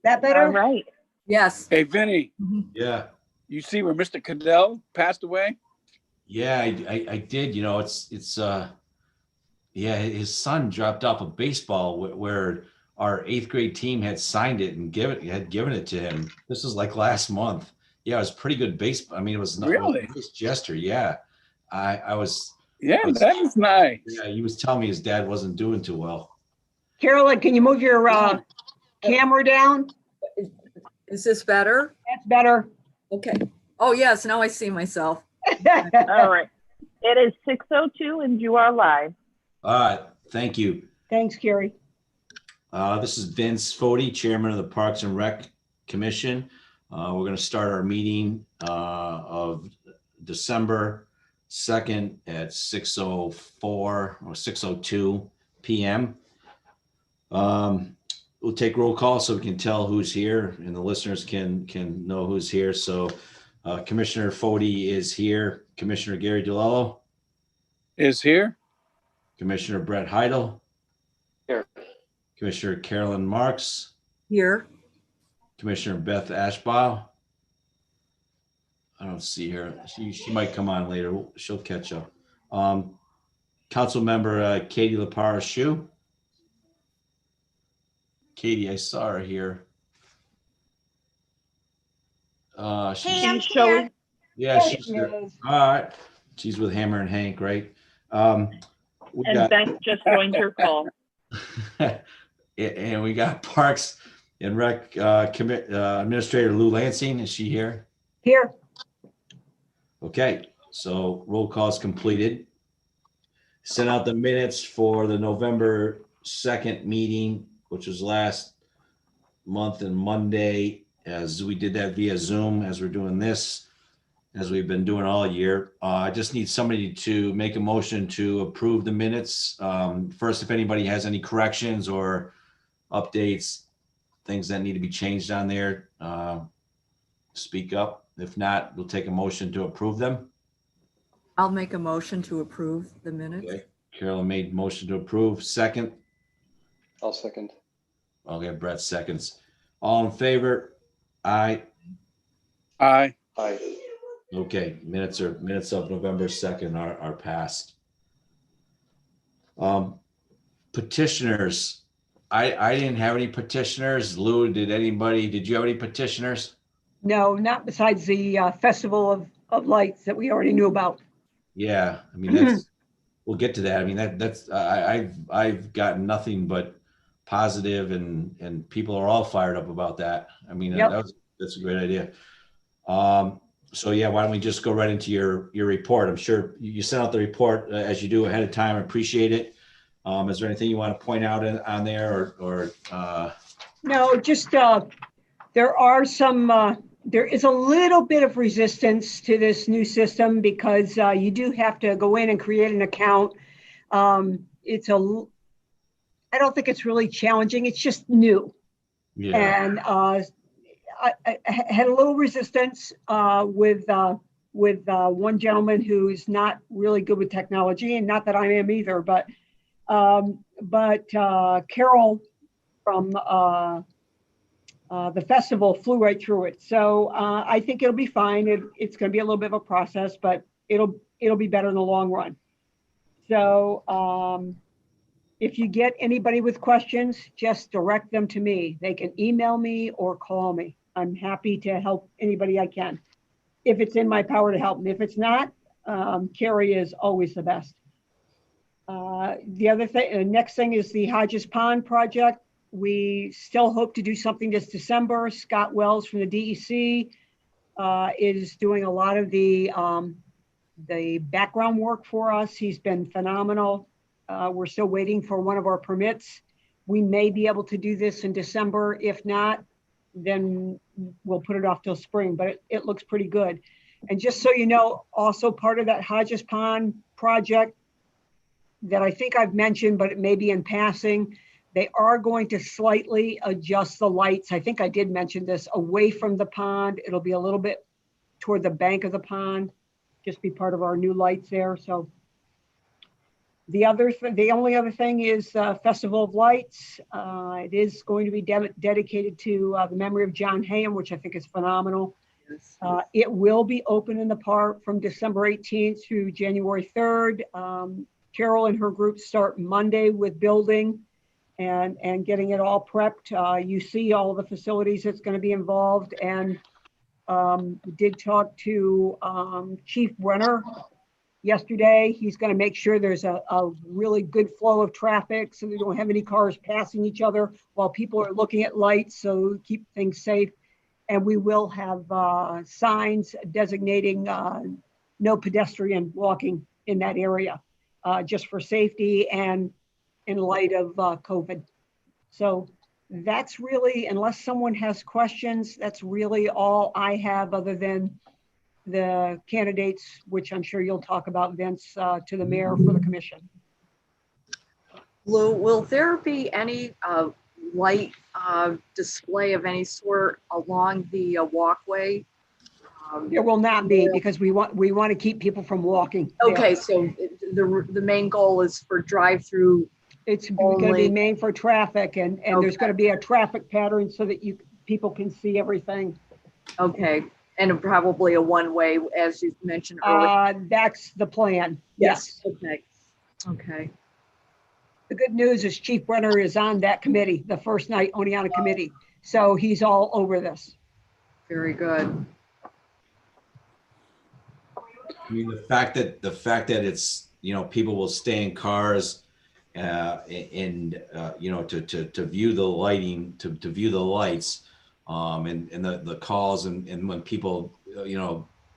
That better? All right. Yes. Hey, Vinny, Yeah. you see where Mr. Cadell passed away? Yeah, I did. You know, yeah, his son dropped off a baseball where our 8th grade team had signed it and given it to him. This was like last month. Yeah, it was pretty good baseball. I mean, it was not Really? a nice gesture. Yeah, I was. Yeah, I was- that is nice. Yeah, he was telling me his dad wasn't doing too well. Carolyn, can you move your camera down? Is this better? That's better. Okay. Oh, yes. Now I see myself. All right. It is 6:02 and you are live. All right, thank you. Thanks, Carrie. This is Vince Foti, Chairman of the Parks and Rec Commission. We're going to start our meeting of December 2nd at 6:04 or 6:02 p.m. We'll take roll call so we can tell who's here and the listeners can know who's here. So Commissioner Foti is here. Commissioner Gary DiLello. Is here? Commissioner Brett Heidel. Here. Commissioner Carolyn Marks. Here. Commissioner Beth Ashbaugh. I don't see her. She might come on later. She'll catch up. Council member Katie Lepara-Shu. Katie, I saw her here. She's showing. Yeah, she's here. All right. She's with Hammer and Hank, right? We And got, Beth just joined your call. and we got Parks and Rec Administrator Lou Lansing. Is she here? Here. Okay, so roll call is completed. Sent out the minutes for the November 2nd meeting, which was last month and Monday, as we did that via Zoom, as we're doing this, as we've been doing all year. I just need somebody to make a motion to approve the minutes. First, if anybody has any corrections or updates, things that need to be changed on there, speak up. If not, we'll take a motion to approve them. I'll make a motion to approve the minutes. Okay. Carolyn made motion to approve. Second. I'll second. Okay, Brett seconds. All in favor? Aye. Aye. Aye. Okay, minutes of November 2nd are passed. Petitioners. I didn't have any petitioners. Lou, did you have any petitioners? No, not besides the Festival of Lights that we already knew about. Yeah, I mean, we'll get to that. I mean, I've gotten nothing but positive and people are all fired up about that. I mean, Yep. that's a great idea. So yeah, why don't we just go right into your report? I'm sure you sent out the report as you do ahead of time. I appreciate it. Is there anything you want to point out on there or No, just there is a little bit of resistance to this new system because you do have to go in and create an account. I don't think it's really challenging. It's just new. yeah. And I had a little resistance with one gentleman who's not really good with technology, and not that I am either, but Carol from the festival flew right through it. So I think it'll be fine. It's going to be a little bit of a process, but it'll be better in the long run. So if you get anybody with questions, just direct them to me. They can email me or call me. I'm happy to help anybody I can, if it's in my power to help. And if it's not, Carrie is always the best. The next thing is the Hodges Pond project. We still hope to do something this December. Scott Wells from the DEC is doing a lot of the background work for us. He's been phenomenal. We're still waiting for one of our permits. We may be able to do this in December. If not, then we'll put it off till spring, but it looks pretty good. And just so you know, also part of that Hodges Pond project that I think I've mentioned, but it may be in passing, they are going to slightly adjust the lights. I think I did mention this, away from the pond. It'll be a little bit toward the bank of the pond, just be part of our new lights there. So The only other thing is Festival of Lights. It is going to be dedicated to the memory of John Hamm, which I think is phenomenal. Yes. It will be open in the park from December 18th through January 3rd. Carol and her group start Monday with building and getting it all prepped. You see all the facilities that's going to be involved. And we did talk to Chief Brenner yesterday. He's going to make sure there's a really good flow of traffic so we don't have any cars passing each other while people are looking at lights, so keep things safe. And we will have signs designating no pedestrian walking in that area, just for safety and in light of COVID. So that's really, unless someone has questions, that's really all I have, other than the candidates, which I'm sure you'll talk about, Vince, to the mayor for the commission. Lou, will there be any light display of any sort along the walkway? There will not be, because we want to keep people from walking there. Okay, so the main goal is for drive-through. It's going to be Only- main for traffic, and there's going to be a traffic pattern so that people can see everything. Okay, and probably a one-way, as you mentioned earlier. That's the plan. Yes. Okay. Okay. The good news is Chief Brenner is on that committee, the First Night Oneonta Committee. So he's all over this. Very good. I mean, the fact that it's, people will stay in cars and to view the lighting, to view the lights, and the calls, and when people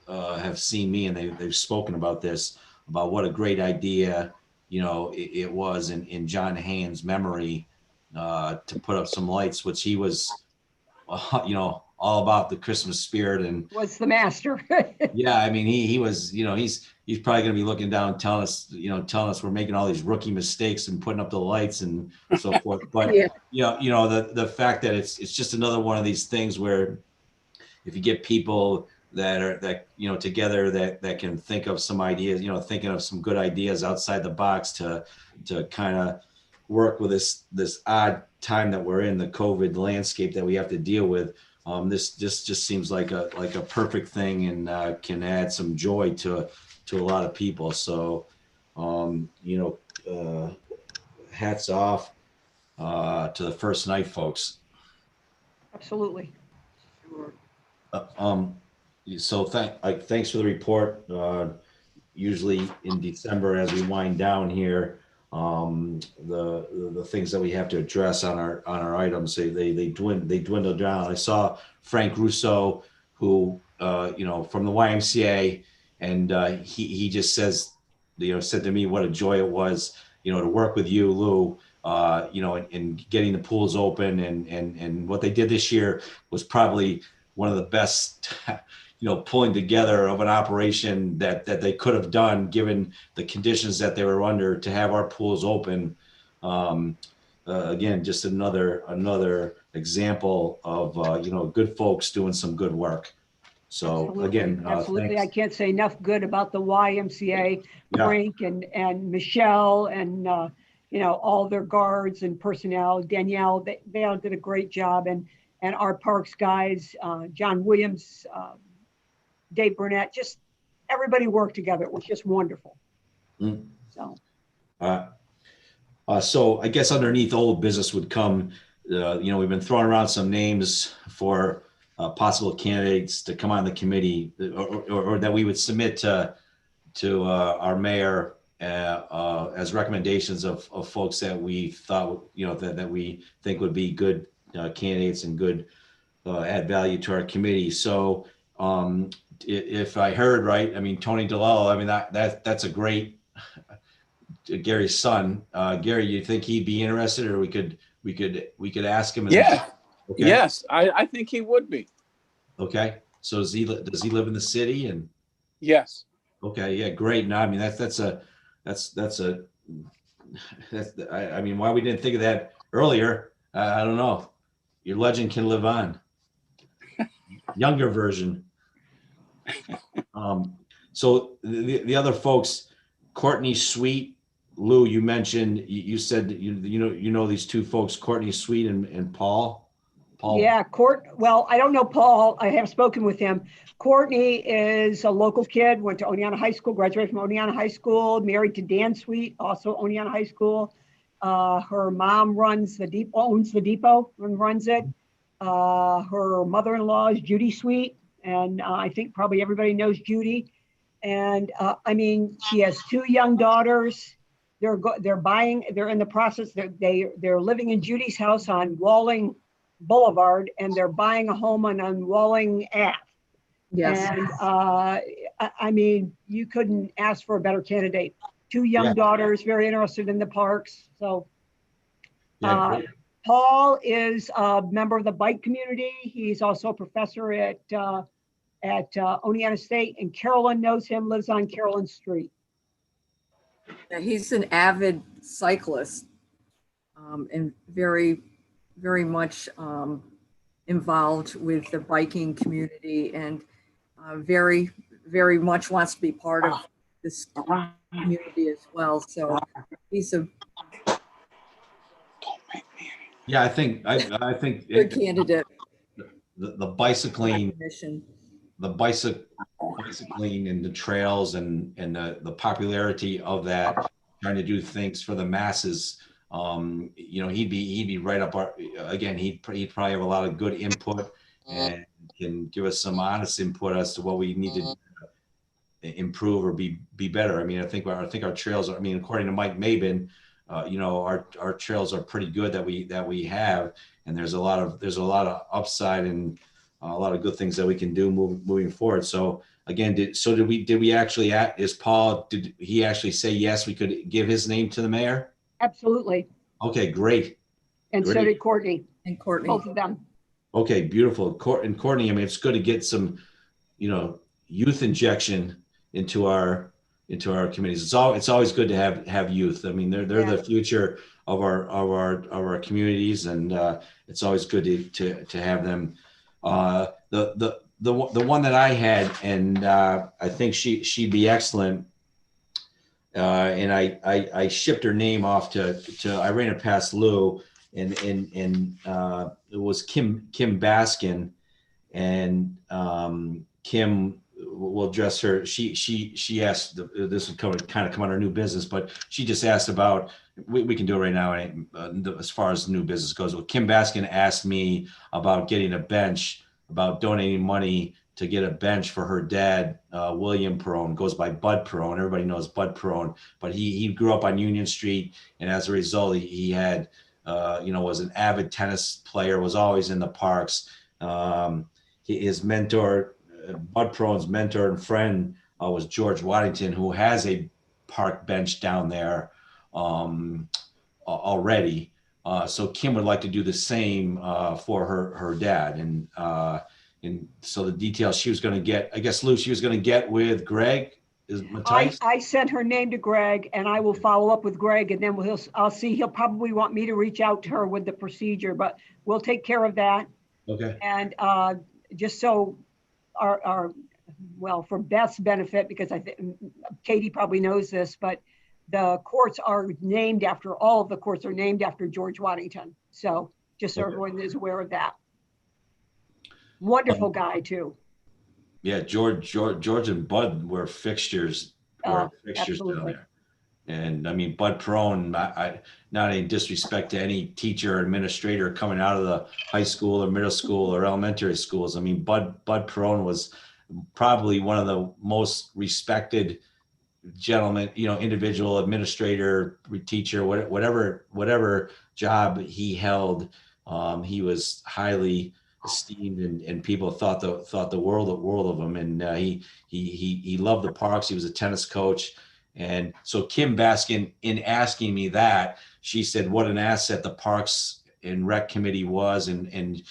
have seen me and they've spoken about this, about what a great idea it was in John Hamm's memory to put up some lights, which he was all about the Christmas spirit. And Was the master. yeah, I mean, he was, he's probably going to be looking down, telling us we're making all these rookie mistakes and putting up the lights and so forth. But Yeah. the fact that it's just another one of these things where if you get people that together that can think of some ideas, thinking of some good ideas outside the box to kind of work with this odd time that we're in, the COVID landscape that we have to deal with. This just seems like a perfect thing, and can add some joy to a lot of people. So, hats off to the First Night folks. Absolutely. Sure. So thanks for the report. Usually in December, as we wind down here, the things that we have to address on our items, they dwindle down. I saw Frank Russo, who from the YMCA, and he just said to me what a joy it was to work with you, Lou, and getting the pools open, and what they did this year was probably one of the best pulling together of an operation that they could have done, given the conditions that they were under, to have our pools open. Again, just another example of good folks doing some good work. So Absolutely. again, Absolutely. thanks. I can't say enough good about the YMCA, Yeah. Frank and Michelle, and all their guards and personnel. Danielle, they all did a great job, and our parks guys, John Williams, Dave Burnett, just everybody worked together. It was just wonderful. Mm. So So I guess underneath old business would come, we've been throwing around some names for possible candidates to come on the committee, or that we would submit to our mayor as recommendations of folks that we thought, that we think would be good candidates and good add value to our committee. So if I heard right, I mean, Tony DeLello, I mean, that's a great, Gary's son. Gary, you think he'd be interested, or we could ask him? Yeah. Okay. Yes, I think he would be. Okay. So does he live in the city? And Yes. okay, yeah, great. No, I mean, I mean, why we didn't think of that earlier, I don't know. Your legend can live on. Younger version. So the other folks, Courtney Sweet, Lou, you mentioned, you said that you know these two folks, Courtney Sweet and Paul. Yeah, well, I don't know Paul. I have spoken with him. Courtney is a local kid, went to Oneonta High School, graduated from Oneonta High School, married to Dan Sweet, also Oneonta High School. Her mom owns the depot and runs it. Her mother-in-law is Judy Sweet, and I think probably everybody knows Judy. And I mean, she has two young daughters. They're in the process. They're living in Judy's house on Walling Boulevard, and they're buying a home on Walling Ave. Yes. And I mean, you couldn't ask for a better candidate. Two young daughters, very interested in the parks. So Paul is a member of the bike community. He's also a professor at Oneonta State, and Carolyn knows him, lives on Carolyn Street. Yeah, he's an avid cyclist, and very, very much involved with the biking community, and very, very much wants to be part of this community as well. So he's a Yeah, I think good candidate. the bicycling, Mission. the bicycling and the trails and the popularity of that, trying to do things for the masses. He'd be right up our, again, he'd probably have a lot of good input and can give us some honest input as to what we need to improve or be better. I mean, I think our trails are, I mean, according to Mike Mabin, our trails are pretty good that we have, and there's a lot of upside and a lot of good things that we can do moving forward. So again, did we actually did he actually say yes, we could give his name to the mayor? Absolutely. Okay, great. And so did Courtney. And Courtney. Both of them. Okay, beautiful. Courtney, I mean, it's good to get some, youth injection into our committees. It's always good to have youth. I mean, they're the future of our communities, and it's always good to have them. The one that I had, and I think she'd be excellent. And I shipped her name off to I ran it past Lou, and it was Kim Baskin, and Kim will address her. She asked, this would kind of come under new business, but she just asked about, we can do it right now as far as new business goes. Well, Kim Baskin asked me about getting a bench, about donating money to get a bench for her dad, William Perone, goes by Bud Perone. Everybody knows Bud Perone, but he grew up on Union Street, and as a result, he had, was an avid tennis player, was always in the parks. His mentor, Bud Perone's mentor and friend, was George Waddington, who has a park bench down there already. So Kim would like to do the same for her dad, and so the details she was going to get, I guess, Lou, she was going to get with Greg. I sent her name to Greg, and I will follow up with Greg, and then I'll see. He'll probably want me to reach out to her with the procedure, but we'll take care of that. Okay. And just so for Beth's benefit, because I think Katie probably knows this, but the courts are named after, all of the courts are named after George Waddington. So just so everyone is aware of that. Wonderful guy too. Yeah, George and Bud were fixtures. Down there. And I mean, Bud Perone, not any disrespect to any teacher or administrator coming out of the high school or middle school or elementary schools. I mean, Bud Perone was probably one of the most respected gentlemen, individual, administrator, teacher, whatever job he held. He was highly esteemed, and people thought the world of him. And he loved the parks. He was a tennis coach. And so Kim Baskin, in asking me that, she said what an asset the Parks and Rec Committee was, and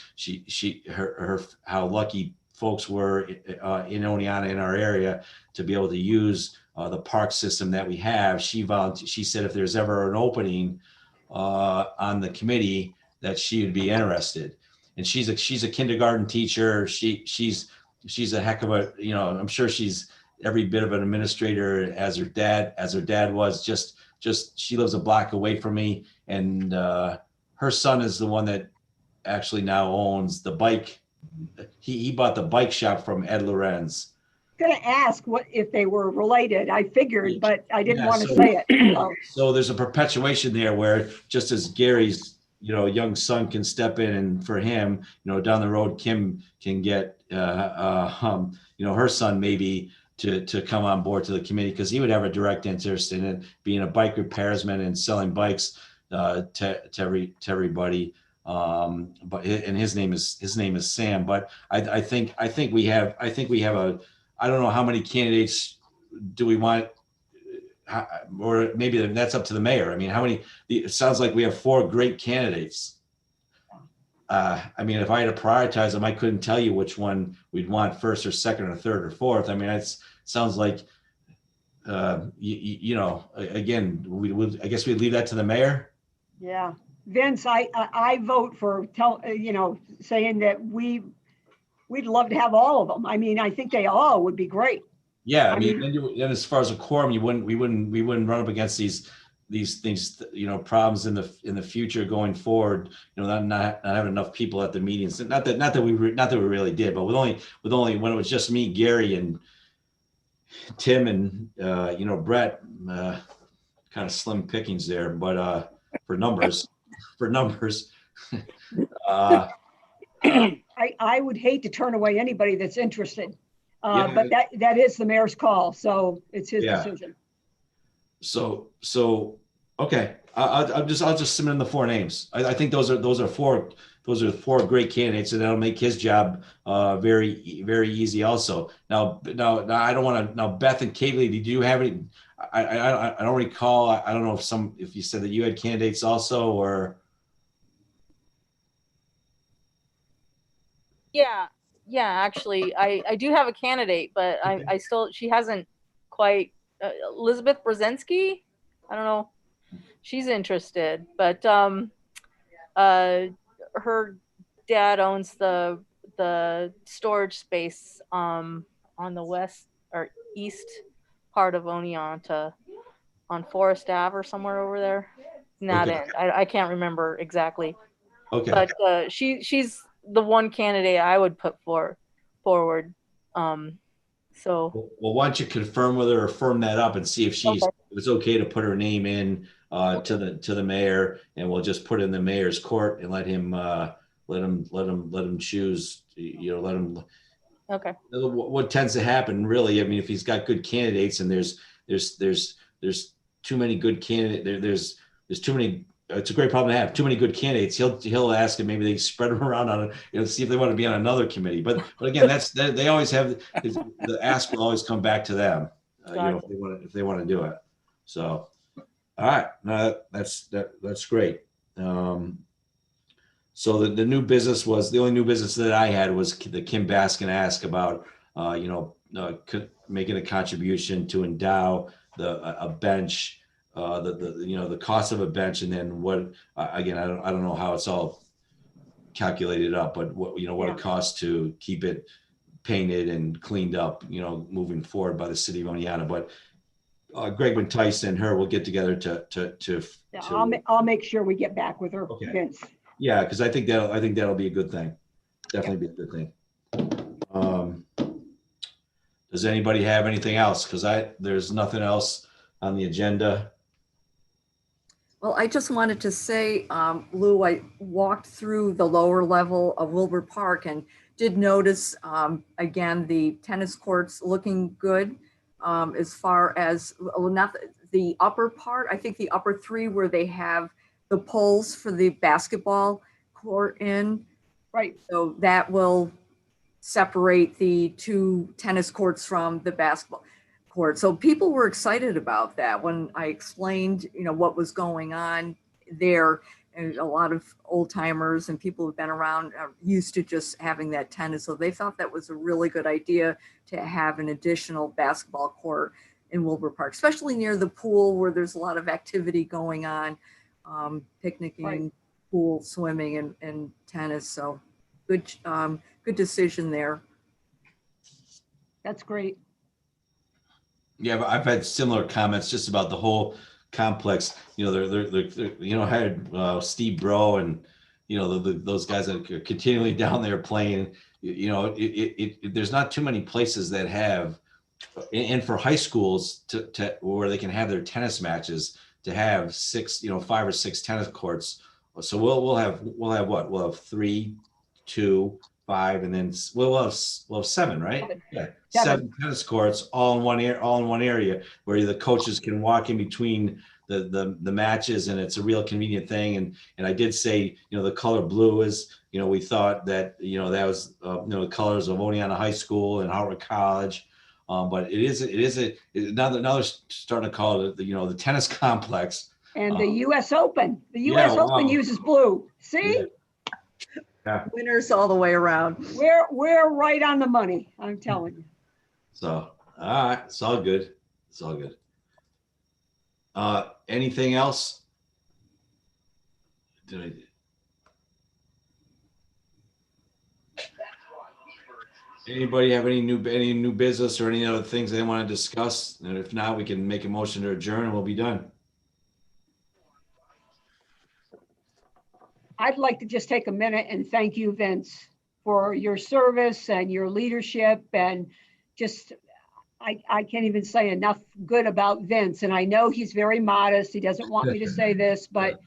her how lucky folks were in Oneonta, in our area, to be able to use the park system that we have. She said if there's ever an opening on the committee, that she would be interested. And she's a kindergarten teacher. She's a heck of a, I'm sure she's every bit of an administrator as her dad was, just she lives a block away from me, and her son is the one that actually now owns the bike. He bought the bike shop from Ed Lorenz. Gonna ask what if they were related. I figured, but I didn't Yeah, want to so- say it. So, So there's a perpetuation there where just as Gary's, young son can step in, and for him, down the road, Kim can get, her son maybe to come on board to the committee, because he would have a direct interest in it, being a bike repairsman and selling bikes to everybody. But his name is Sam. But I think we have I don't know how many candidates do we want. Or maybe that's up to the mayor. I mean, how many? It sounds like we have 4 great candidates. I mean, if I had to prioritize them, I couldn't tell you which one we'd want first or second or third or fourth. I mean, it sounds like, again, I guess we'd leave that to the mayor. yeah, Vince, I vote for saying that we'd love to have all of them. I mean, I think they all would be great. Yeah, I I mean, mean- then as far as a quorum, we wouldn't run up against these things, problems in the future going forward. Not having enough people at the meetings. Not that we really did, but with only when it was just me, Gary, and Tim, and Brett, kind of slim pickings there. But for numbers, I would hate to turn away anybody that's interested. Yeah. But that is the mayor's call, so it's his Yeah. decision. So okay, I'll just submit in the 4 names. I think those are 4 great candidates, and that'll make his job very, very easy. Also, now I don't want to. Now, Beth and Kaylee, did you have any? I don't recall. I don't know if you said that you had candidates also, or Yeah, actually, I do have a candidate, but I still, she hasn't quite, Elizabeth Brzezinski? I don't know. She's interested, but her dad owns the storage space on the west or east part of Oneonta on Forest Ave or somewhere over there. In that Okay. end. I can't remember exactly. okay. But she's the one candidate I would put forward. So Well, why don't you confirm with her or firm that up and see if Okay. if it's okay to put her name in to the mayor, and we'll just put it in the mayor's court and let him choose. Let him. okay. What tends to happen, really? I mean, if he's got good candidates and there's too many good candidates, there's too many. It's a great problem to have. Too many good candidates. He'll ask, and maybe they spread them around on it, see if they want to be on another committee. But again, they always have the ask will always come back to them. If they want to do it. So, all right, no, that's great. So the new business was the only new business that I had was the Kim Baskin ask about making a contribution to endow a bench. The cost of a bench, and then what again, I don't know how it's all calculated up, but what it costs to keep it painted and cleaned up, moving forward by the city of Oneonta. But Greg Tyson and her will get together to I'll make sure we get back with her, Okay. Vince. yeah, because I think that'll be a good thing. Definitely be a good thing. Does anybody have anything else? Because there's nothing else on the agenda. Well, I just wanted to say, Lou, I walked through the lower level of Wilbur Park and did notice, again, the tennis courts looking good as far as, well, not the upper part, I think the upper 3 where they have the poles for the basketball court in. Right. So that will separate the 2 tennis courts from the basketball court. So people were excited about that when I explained, what was going on there. And a lot of old timers and people who've been around are used to just having that tennis. So they thought that was a really good idea to have an additional basketball court in Wilbur Park, especially near the pool where there's a lot of activity going on, picnicking, Right. pool, swimming, and tennis. So good decision there. That's great. Yeah, but I've had similar comments just about the whole complex, they're hired Steve Bro and, those guys that are continually down there playing, there's not too many places that have, and for high schools to where they can have their tennis matches, to have 5 or 6 tennis courts. So we'll have what? We'll have 3, 2, 5, and then we'll have 7, right? Yeah, 7 tennis courts all in one area where the coaches can walk in between the matches, and it's a real convenient thing. And I did say, the color blue is, we thought that that was the colors of Oneonta High School and Howard College. But it is now they're starting to call it the tennis complex. And the U.S. Open. The U.S. Open uses blue. See? Yeah. Winners all the way around. We're right on the money, I'm telling you. So, all right, it's all good. It's all good. Anything else? Anybody have any new business or any other things they want to discuss? And if not, we can make a motion to adjourn and we'll be done. I'd like to just take a minute and thank you, Vince, for your service and your leadership, and just, I can't even say enough good about Vince. And I know he's very modest. He doesn't want me to say this, but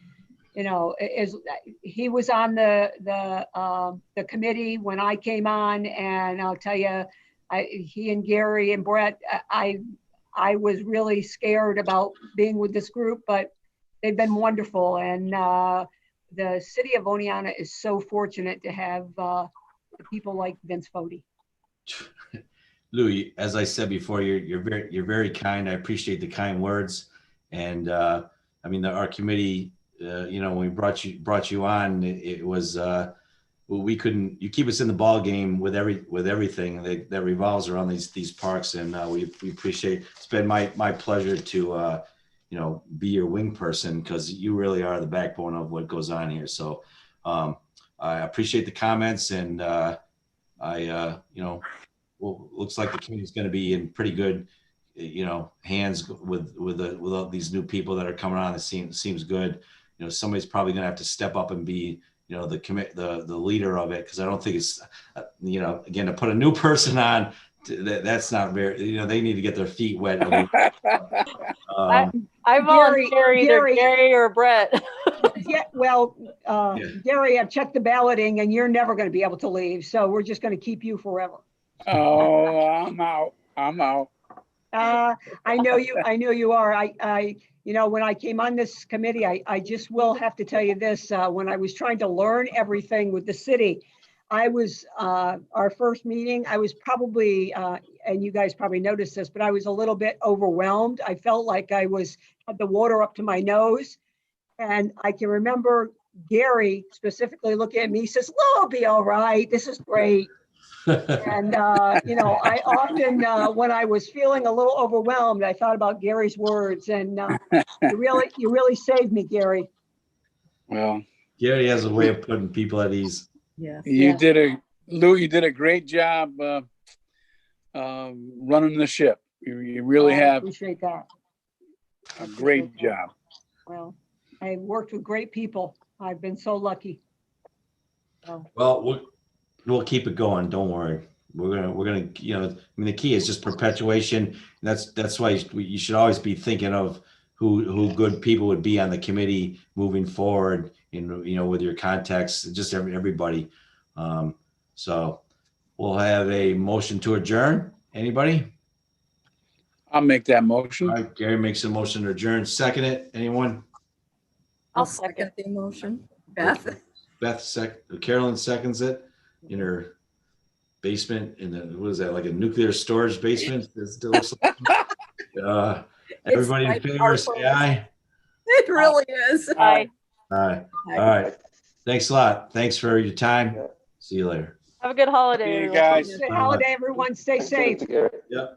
he was on the committee when I came on, and I'll tell you, he and Gary and Brett, I was really scared about being with this group, but they've been wonderful. And the city of Oneonta is so fortunate to have people like Vince Foti. Louis, as I said before, you're very kind. I appreciate the kind words. And our committee, when we brought you on, it was we couldn't. You keep us in the ball game with everything that revolves around these parks, and we appreciate. It's been my pleasure to be your wing person, because you really are the backbone of what goes on here. So I appreciate the comments, and looks like the community is going to be in pretty good hands with all these new people that are coming on. It seems good. Somebody's probably going to have to step up and be the leader of it, because I don't think it's again, to put a new person on, that's not very, they need to get their feet wet. I volunteer either Gary or Brett. Yeah, well, Gary, I've checked the balloting, and you're never going to be able to leave. So we're just going to keep you forever. Oh, I'm out. I know you are. When I came on this committee, I just will have to tell you this. When I was trying to learn everything with the city, I was, our first meeting, I was probably, and you guys probably noticed this, but I was a little bit overwhelmed. I felt like I had the water up to my nose. And I can remember Gary specifically looking at me, he says, "Well, it'll be all right. This is great." And, I often, when I was feeling a little overwhelmed, I thought about Gary's words, and you really saved me, Gary. Well, Gary has a way of putting people at ease. Yes. you did a great job running the ship. You really I have appreciate that. a great job. Well, I worked with great people. I've been so lucky. Well, we'll keep it going. Don't worry. We're gonna. The key is just perpetuation. And that's why you should always be thinking of who good people would be on the committee moving forward. With your contacts, just everybody. So we'll have a motion to adjourn. Anybody? I'll make that motion. All right, Gary makes a motion to adjourn. Second it. Anyone? I'll second the motion. Beth? Carolyn seconds it in her basement what is that, like a nuclear storage basement? Everybody in favor, say aye. It really is. Bye. All right. Thanks a lot. Thanks for your time. See you later. Have a good holiday. See you everyone. guys. Good holiday, everyone. Stay safe. Yep.